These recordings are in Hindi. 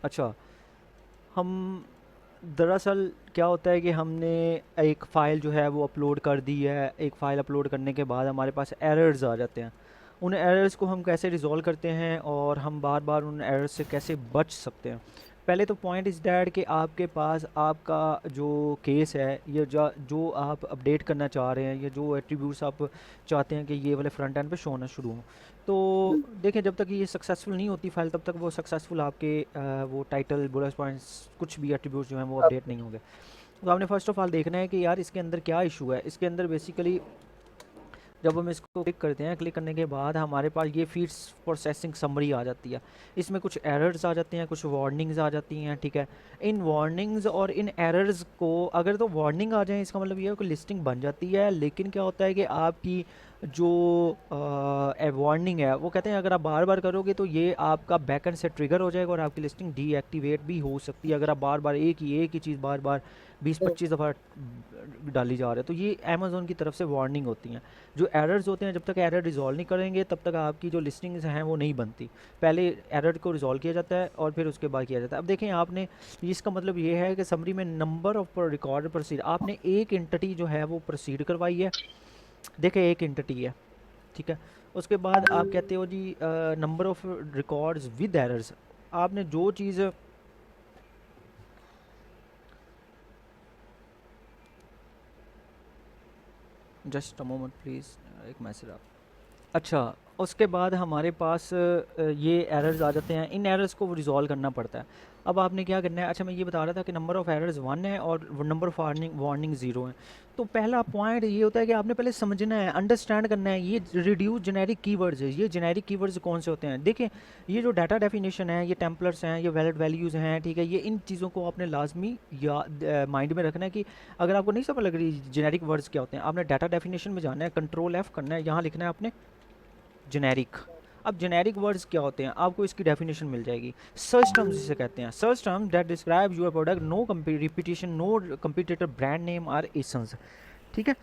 अच्छा, हम दरअसल क्या होता है कि हमने एक फ़ाइल जो है वो अपलोड कर दी है। एक फ़ाइल अपलोड करने के बाद हमारे पास एरर्स आ जाते हैं। उन एरर्स को हम कैसे रिज़ॉल्व करते हैं और हम बार बार उन एरर्स से कैसे बच सकते हैं। पहले तो पॉइंट इज़ दैट कि आपके पास आपका जो केस है, ये जो आप अपडेट करना चाह रहे हैं, या जो एट्रीब्यूट्स आप चाहते हैं कि ये वाले फ्रंट एंड पे शो होना शुरू हों, तो देखें जब तक ये सक्सेसफुल नहीं होती फाइल, तब तक वो सक्सेसफुल आपके वो टाइटल बुलेट पॉइंट्स कुछ भी एट्रीब्यूट्स जो हैं वो अपडेट नहीं होंगे। तो आपने फ़र्स्ट ऑफ ऑल देखना है कि यार इसके अंदर क्या इशू है। इसके अंदर बेसिकली जब हम इसको क्लिक करते हैं, क्लिक करने के बाद हमारे पास ये फीड्स प्रोसेसिंग समरी आ जाती है। इसमें कुछ एरर्स आ जाते हैं, कुछ वार्निंग्स आ जाती हैं, ठीक है। इन वार्निंग्स और इन एरर्स को, अगर तो वार्निंग आ जाए इसका मतलब ये है कि लिस्टिंग बन जाती है, लेकिन क्या होता है कि आपकी जो वार्निंग है वो कहते हैं अगर आप बार बार करोगे तो ये आपका बैकएंड से ट्रिगर हो जाएगा और आपकी लिस्टिंग डीएक्टिवेट भी हो सकती है अगर आप बार बार एक ही चीज़ बार बार 20-25 दफ़ा डाली जा रहे हैं। तो ये अमेज़ोन की तरफ से वार्निंग होती हैं। जो एरर्स होते हैं, जब तक एरर रिजॉल्व नहीं करेंगे तब तक आपकी जो लिस्टिंग्स हैं वो नहीं बनती। पहले एरर को रिजॉल्व किया जाता है और फिर उसके बाद किया जाता है। अब देखें आपने, इसका मतलब ये है कि समरी में नंबर ऑफ रिकॉर्ड प्रोसीड, आपने एक एंटिटी जो है वो प्रोसीड करवाई है। देखें एक एंटिटी है, ठीक है। उसके बाद आप कहते हो जी number of records with errors. आपने जो चीज़, जस्ट अ मोमेंट प्लीज़, एक मैसेज आप, अच्छा, उसके बाद हमारे पास ये एरर्स आ जाते हैं। इन एरर्स को रिज़ॉल्व करना पड़ता है। अब आपने क्या करना है, अच्छा मैं ये बता रहा था कि नंबर ऑफ़ एरर्स 1 है और नंबर ऑफ़ वार्निंग 0 है। तो पहला पॉइंट ये होता है कि आपने पहले समझना है, अंडरस्टैंड करना है ये रिड्यूस जेनेरिक कीवर्ड्स है। ये जेनेरिक कीवर्ड्स कौन से होते हैं? देखिए, ये जो डाटा डेफिनेशन है, ये टेम्पलेट्स हैं, ये वैलिड वैल्यूज़ हैं, ठीक है। ये इन चीज़ों को आपने लाजमी या माइंड में रखना है कि अगर आपको नहीं समझ लग रही जेनेरिक वर्ड्स क्या होते हैं, आपने डाटा डेफिनेशन में जाना है, कंट्रोल F करना है, यहाँ लिखना है आपने जेनेरिक। अब जेनेरिक वर्ड्स क्या होते हैं, आपको इसकी डेफिनेशन मिल जाएगी। सर्च टर्म्स जिसे कहते हैं, search term that describe your product, no repetition, no competitor brand name are essence, ठीक है।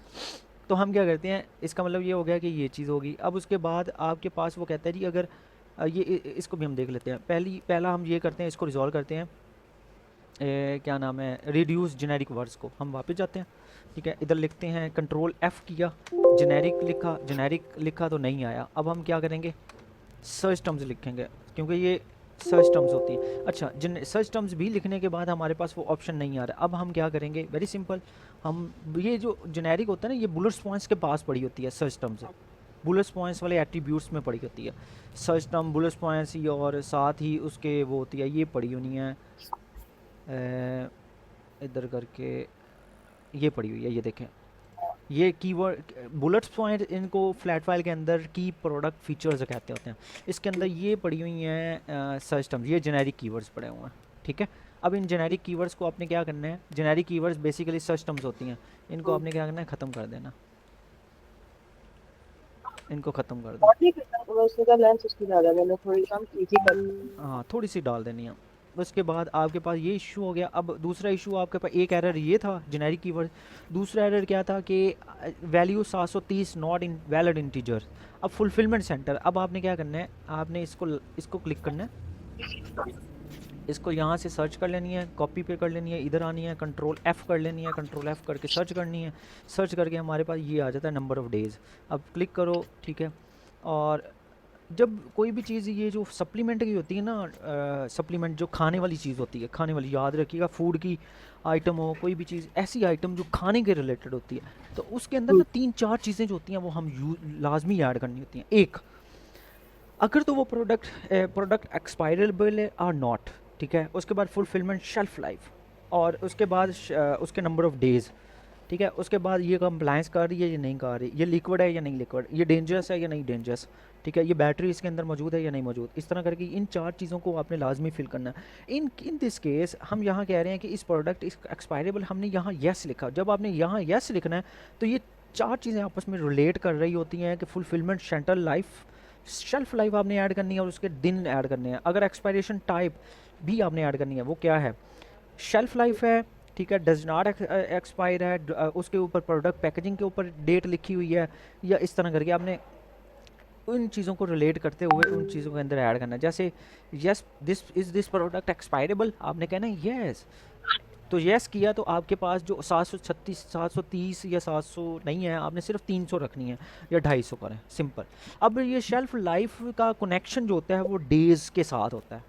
तो हम क्या करते हैं, इसका मतलब ये हो गया कि ये चीज़ होगी। अब उसके बाद आपके पास वो कहता है जी अगर इसको भी हम देख लेते हैं। पहला हम ये करते हैं, इसको रिजॉल्व करते हैं। क्या नाम है, रिड्यूस जेनेरिक वर्ड्स को हम वापस जाते हैं, ठीक है। इधर लिखते हैं, कंट्रोल F किया, जेनेरिक लिखा तो नहीं आया। अब हम क्या करेंगे, सर्च टर्म्स लिखेंगे, क्योंकि ये सर्च टर्म्स होती हैं। अच्छा, सर्च टर्म्स भी लिखने के बाद हमारे पास वो ऑप्शन नहीं आ रहा। अब हम क्या करेंगे, वेरी सिंपल, हम ये जो जेनेरिक होता है ना, ये बुलेट्स पॉइंट्स के पास पड़ी होती है सर्च टर्म्स, बुलेट्स पॉइंट्स वाले एट्रीब्यूट्स में पड़ी होती है सर्च टर्म, बुलेट्स पॉइंट्स ही, और साथ ही उसके वो होती है, ये पड़ी होनी है इधर करके, ये पड़ी हुई है, ये देखें, ये कीवर्ड बुलेट्स पॉइंट, इनको फ्लैट फाइल के अंदर की प्रोडक्ट फीचर्स कहते होते हैं। इसके अंदर ये पड़ी हुई हैं सर्च टर्म्स, ये जेनेरिक कीवर्ड्स पड़े हुए हैं, ठीक है। अब इन जेनेरिक कीवर्ड्स को आपने क्या करना है, generic keywords basically search terms होती हैं, इनको आपने क्या करना है, ख़त्म कर देना, इनको ख़त्म कर दो। और ठीक है सर, वैसे का लेंस उसकी ज़्यादा मैंने थोड़ी कम इजी कर दी। हाँ, थोड़ी सी डाल देनी है। उसके बाद आपके पास ये इशू हो गया। अब दूसरा इशू आपके पास, एक एरर ये था जेनेरिक कीवर्ड, दूसरा एरर क्या था कि value 730 not in valid integer. अब फुलफिलमेंट सेंटर, अब आपने क्या करना है, आपने इसको क्लिक करना है, इसको यहाँ से सर्च कर लेनी है, कॉपी पे कर लेनी है, इधर आनी है, कंट्रोल F कर लेनी है, कंट्रोल F करके सर्च करनी है। सर्च करके हमारे पास ये आ जाता है नंबर ऑफ़ डेज़। अब क्लिक करो, ठीक है। और जब कोई भी चीज़ ये जो सप्लीमेंट की होती है ना, सप्लीमेंट जो खाने वाली चीज़ होती है, खाने वाली, याद रखिएगा, फूड की आइटम हो, कोई भी चीज़ ऐसी आइटम जो खाने के रिलेटेड होती है, तो उसके अंदर ना 3-4 चीज़ें जो होती हैं वो हम लाजमी ऐड करनी होती हैं। एक, अगर तो वो प्रोडक्ट एक्सपायरेबल है और नॉट, ठीक है। उसके बाद फुलफिलमेंट शेल्फ लाइफ, और उसके बाद उसके नंबर ऑफ़ डेज़, ठीक है। उसके बाद ये कंप्लाइंस कर रही है या नहीं कर रही, ये लिक्विड है या नहीं लिक्विड, ये डेंजरस है या नहीं डेंजरस, ठीक है। ये बैटरी इसके अंदर मौजूद है या नहीं मौजूद, इस तरह करके इन 4 चीज़ों को आपने लाजमी फिल करना है। इन दिस केस हम यहाँ कह रहे हैं कि इस प्रोडक्ट इस एक्सपायरेबल, हमने यहाँ येस लिखा। जब आपने यहाँ येस लिखना है तो ये 4 चीज़ें आपस में रिलेट कर रही होती हैं कि fulfilment, central life, shelf life आपने ऐड करनी है, और उसके दिन ऐड करने हैं। अगर एक्सपायरेशन टाइप भी आपने ऐड करनी है, वो क्या है, शेल्फ लाइफ है, ठीक है, डज नॉट एक्सपायर है, उसके ऊपर प्रोडक्ट पैकेजिंग के ऊपर डेट लिखी हुई है, या इस तरह करके आपने उन चीज़ों को रिलेट करते हुए उन चीज़ों के अंदर ऐड करना है। जैसे यस दिस प्रोडक्ट एक्सपायरेबल, आपने कहना यस, तो यस किया तो आपके पास जो 736 730 या 700 नहीं है, आपने सिर्फ 300 रखनी है या 250 करें, सिंपल। अब ये शेल्फ लाइफ का कनेक्शन जो होता है वो डेज़ के साथ होता है।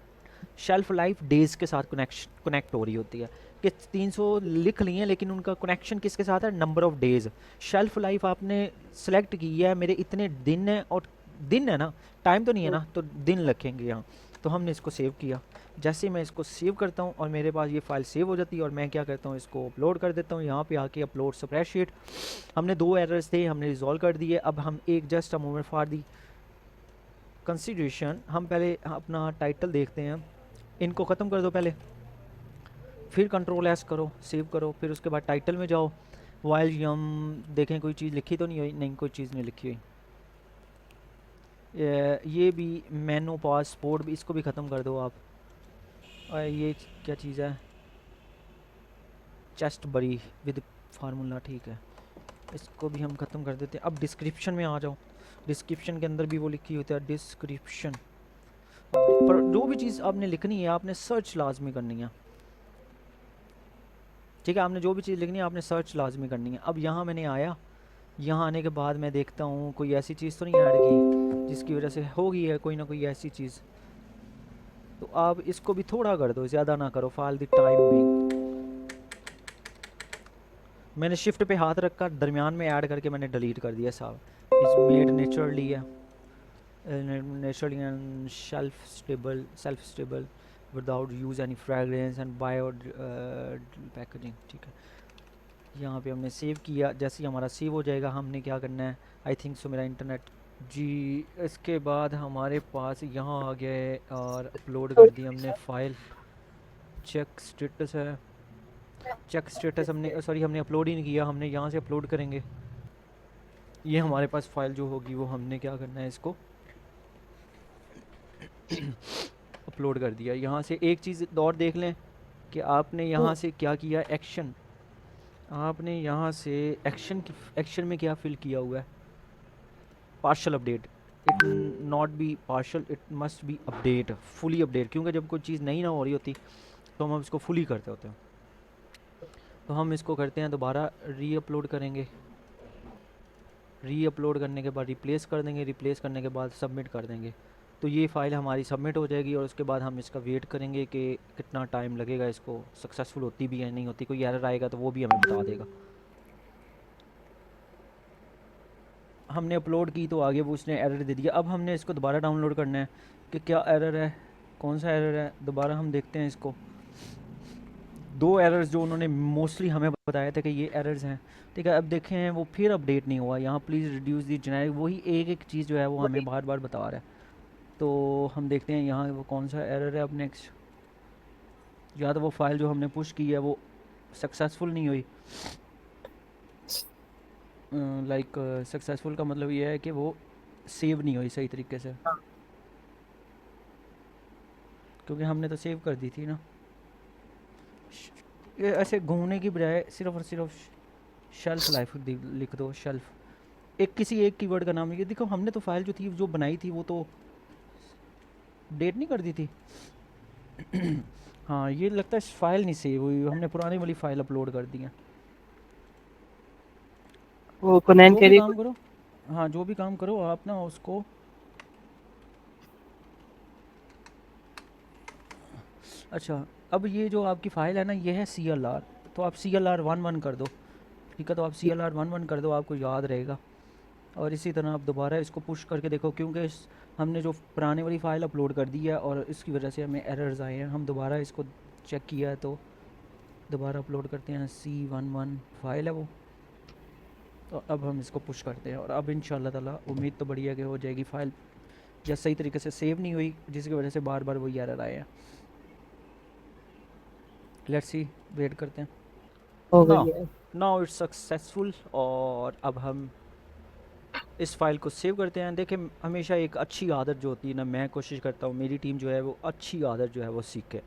शेल्फ लाइफ डेज़ के साथ कनेक्ट हो रही होती है कि 300 लिख लिए, लेकिन उनका कनेक्शन किसके साथ है? Number of days. Shelf life आपने सेलेक्ट की है, मेरे इतने दिन है, और दिन है ना, टाइम तो नहीं है ना, तो दिन लिखेंगे यहाँ। तो हमने इसको सेव किया। जैसे मैं इसको सेव करता हूँ और मेरे पास ये फाइल सेव हो जाती है, और मैं क्या करता हूँ, इसको अपलोड कर देता हूँ। यहाँ पे आके अपलोड स्प्रेडशीट, हमने 2 एरर्स थे, हमने रिजॉल्व कर दिए। अब हम एक just a moment for the consideration, हम पहले अपना टाइटल देखते हैं। इनको ख़त्म कर दो पहले, फिर कंट्रोल एस करो, सेव करो, फिर उसके बाद टाइटल में जाओ। वाइल हम देखें कोई चीज़ लिखी तो नहीं हुई, नहीं कोई चीज़ नहीं लिखी हुई। ये भी मेनू पासपोर्ट भी, इसको भी ख़त्म कर दो आप। और ये क्या चीज़ है? चेस्ट बरी विद फार्मूला, ठीक है, इसको भी हम ख़त्म कर देते हैं। अब डिस्क्रिप्शन में आ जाओ। डिस्क्रिप्शन के अंदर भी वो लिखी होती है डिस्क्रिप्शन। पर जो भी चीज़ आपने लिखनी है आपने सर्च लाजमी करनी है, ठीक है। आपने जो भी चीज़ लिखनी है आपने सर्च लाजमी करनी है। अब यहाँ मैंने आया, यहाँ आने के बाद मैं देखता हूँ कोई ऐसी चीज़ तो नहीं ऐड की जिसकी वजह से होगी है कोई ना कोई ऐसी चीज़। तो आप इसको भी थोड़ा कर दो, ज़्यादा ना करो, फाल द टाइम भी। मैंने शिफ्ट पे हाथ रखा, दरमियान में ऐड करके मैंने डिलीट कर दिया साहब। इट्स मेड नेचुरली है, naturally and self stable without use any fragrance and bio packaging, ठीक है। यहाँ पे हमने सेव किया। जैसे ही हमारा सेव हो जाएगा हमने क्या करना है, आई थिंक सो मेरा इंटरनेट जी। इसके बाद हमारे पास यहाँ आ गया है और अपलोड कर दी हमने फाइल। चेक स्टेटस है, चेक स्टेटस हमने सॉरी हमने अपलोड ही नहीं किया, हमने यहाँ से अपलोड करेंगे। ये हमारे पास फाइल जो होगी वो हमने क्या करना है, इसको अपलोड कर दिया। यहाँ से एक चीज़ और देख लें कि आपने यहाँ से क्या किया, एक्शन। आपने यहाँ से एक्शन में क्या फिल किया हुआ है, partial update. It not be partial, it must be update, fully update, क्योंकि जब कोई चीज़ नहीं ना हो रही होती तो हम इसको फुली करते होते हैं। तो हम इसको करते हैं दोबारा री अपलोड करेंगे। री अपलोड करने के बाद रिप्लेस कर देंगे, रिप्लेस करने के बाद सबमिट कर देंगे। तो ये फ़ाइल हमारी सबमिट हो जाएगी, और उसके बाद हम इसका वेट करेंगे कि कितना टाइम लगेगा, इसको सक्सेसफुल होती भी है नहीं होती। कोई एरर आएगा तो वो भी हमें बता देगा। हमने अपलोड की तो आगे वो उसने एरर दे दिया। अब हमने इसको दोबारा डाउनलोड करना है कि क्या एरर है, कौन सा एरर है। दोबारा हम देखते हैं इसको। 2 एरर्स जो उन्होंने मोस्टली हमें बताया था कि ये एरर्स हैं, ठीक है। अब देखें वो फिर अपडेट नहीं हुआ। यहाँ प्लीज़ रिड्यूस दी जेनेरिक, वही एक एक चीज़ जो है वो हमें बार बार बता रहा है। तो हम देखते हैं यहाँ वो कौन सा एरर है। अब नेक्स्ट, या तो वो फाइल जो हमने पुश की है वो सक्सेसफुल नहीं हुई। लाइक सक्सेसफुल का मतलब ये है कि वो सेव नहीं हुई सही तरीके से, क्योंकि हमने तो सेव कर दी थी ना। ये ऐसे घूमने की बजाय सिर्फ और सिर्फ शेल्फ लाइफ लिख दो। शेल्फ एक किसी एक कीवर्ड का नाम लिखिए। देखो हमने तो फाइल जो थी जो बनाई थी वो तो डेट नहीं कर दी थी। हाँ ये लगता है फाइल नहीं सेव हुई, हमने पुरानी वाली फाइल अपलोड कर दी है। वो कोनैन जो कह भी रही काम करो, हाँ जो भी काम करो आप ना उसको, अच्छा अब ये जो आपकी फ़ाइल है ना ये है CLR, तो आप CLR 11 कर दो, ठीक है। तो आप CLR 11 कर दो, आपको याद रहेगा। और इसी तरह आप दोबारा इसको पुश करके देखो, क्योंकि हमने जो पुराने वाली फ़ाइल अपलोड कर दी है और इसकी वजह से हमें एरर्स आए हैं। हम दोबारा इसको चेक किया है तो दोबारा अपलोड करते हैं। C11 फाइल है वो। तो अब हम इसको पुश करते हैं और अब इंशाल्लाह ताला उम्मीद तो बढ़िया कि हो जाएगी फ़ाइल, या सही तरीके से सेव नहीं हुई जिसकी वजह से बार बार वही एरर आए हैं। लेट्स सी, वेट करते हैं। हो नाउ गई है। Now it's successful. और अब हम इस फाइल को सेव करते हैं। देखें हमेशा एक अच्छी आदत जो होती है ना, मैं कोशिश करता हूँ मेरी टीम जो है वो अच्छी आदत जो है वो सीखे।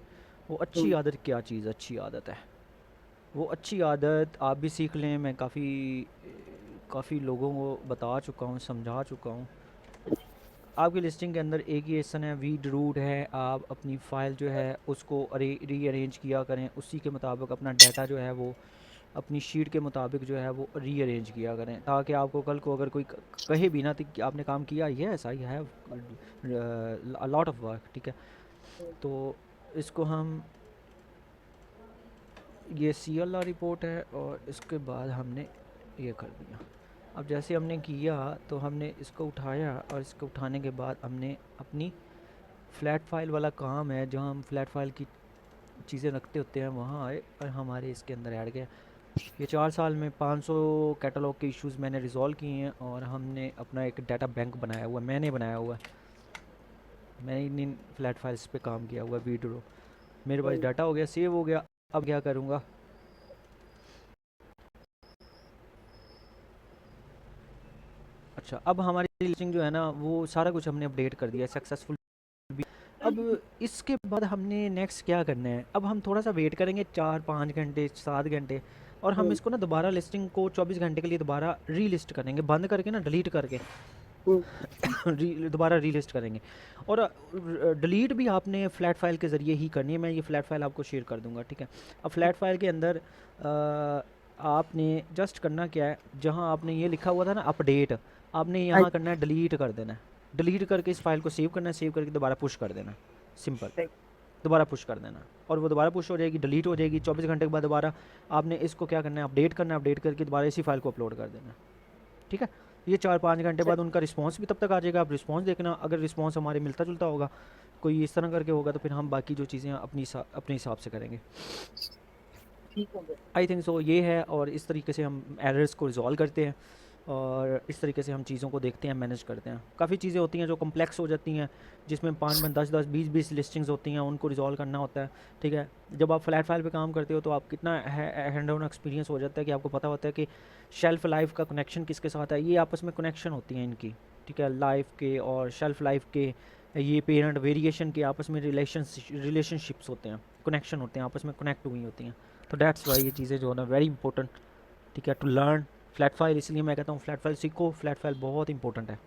वो अच्छी आदत क्या चीज़ अच्छी आदत है, वो अच्छी आदत आप भी सीख लें। मैं काफ़ी काफ़ी लोगों को बता चुका हूँ, समझा चुका हूँ। आपकी लिस्टिंग के अंदर एक ही एसन है, वीड रूट है। आप अपनी फ़ाइल जो है उसको रीअरेंज किया करें, उसी के मुताबिक अपना डाटा जो है वो अपनी शीट के मुताबिक जो है वो रीअरेंज किया करें, ताकि आपको कल को अगर कोई कहे भी ना तो कि आपने काम किया, yes I have a lot of work, ठीक है। तो इसको हम, ये CLR रिपोर्ट है और इसके बाद हमने ये कर दिया। अब जैसे हमने किया तो हमने इसको उठाया और इसको उठाने के बाद हमने अपनी फ़्लैट फ़ाइल वाला काम है, जहाँ हम फ़्लैट फ़ाइल की चीज़ें रखते होते हैं, वहाँ आए और हमारे इसके अंदर ऐड गया। ये 4 साल में 500 कैटलॉग के इश्यूज़ मैंने रिज़ॉल्व किए हैं और हमने अपना एक डाटा बैंक बनाया हुआ है, मैंने बनाया हुआ है। मैंने इन फ्लैट फाइल्स पे काम किया हुआ है, वीडियो मेरे पास डाटा हो गया, सेव हो गया। अब क्या करूँगा, अच्छा अब हमारी लिस्टिंग जो है ना वो सारा कुछ हमने अपडेट कर दिया सक्सेसफुल भी। अब इसके बाद हमने नेक्स्ट क्या करना है, अब हम थोड़ा सा वेट करेंगे 4-5 घंटे 7 घंटे, और हम इसको ना दोबारा लिस्टिंग को 24 घंटे के लिए दोबारा रीलिस्ट करेंगे, बंद करके ना डिलीट करके दोबारा रीलिस्ट करेंगे। और डिलीट भी आपने फ्लैट फाइल के ज़रिए ही करनी है, मैं ये फ्लैट फाइल आपको शेयर कर दूंगा, ठीक है। अब फ्लैट फाइल के अंदर आपने जस्ट करना क्या है, जहाँ आपने ये लिखा हुआ था ना अपडेट, आपने यहाँ करना है डिलीट कर देना है। डिलीट करके इस फाइल को सेव करना है, सेव करके दोबारा पुश कर देना, सिंपल, दोबारा पुश कर देना और वो दोबारा पुश हो जाएगी, डिलीट हो जाएगी। 24 घंटे के बाद दोबारा आपने इसको क्या करना है, अपडेट करना है, अपडेट करके दोबारा इसी फाइल को अपलोड कर देना, ठीक है। ये 4-5 घंटे बाद उनका रिस्पांस भी तब तक आ जाएगा, आप रिस्पांस देखना, अगर रिस्पांस हमारे मिलता जुलता होगा, कोई इस तरह करके होगा, तो फिर हम बाकी जो चीज़ें अपने हिसाब से करेंगे। आई थिंक सो ये है, और इस तरीके से हम एरर्स को रिजॉल्व करते हैं और इस तरीके से हम चीज़ों को देखते हैं, मैनेज करते हैं। काफ़ी चीज़ें होती हैं जो कम्प्लेक्स हो जाती हैं, जिसमें 5 10 20 लिस्टिंग्स होती हैं, उनको रिजॉल्व करना होता है, ठीक है। जब आप फ्लैट फाइल पे काम करते हो तो आप कितना हैंड ऑन एक्सपीरियंस हो जाता है कि आपको पता होता है कि शेल्फ़ लाइफ का कनेक्शन किसके साथ है, ये आपस में कनेक्शन होती हैं इनकी, ठीक है। लाइफ के और शेल्फ़ लाइफ के, ये पेरेंट वेरिएशन के आपस में रिलेशनशिप्स होते हैं, कनेक्शन होते हैं, आपस में कनेक्ट हुई होती हैं। तो दैट्स वाई ये चीज़ें जो है ना वेरी इंपॉर्टेंट, ठीक है, टू लर्न फ्लैट फाइल। इसलिए मैं कहता हूँ फ्लैट फाइल सीखो, फ्लैट फाइल बहुत इंपॉर्टेंट है।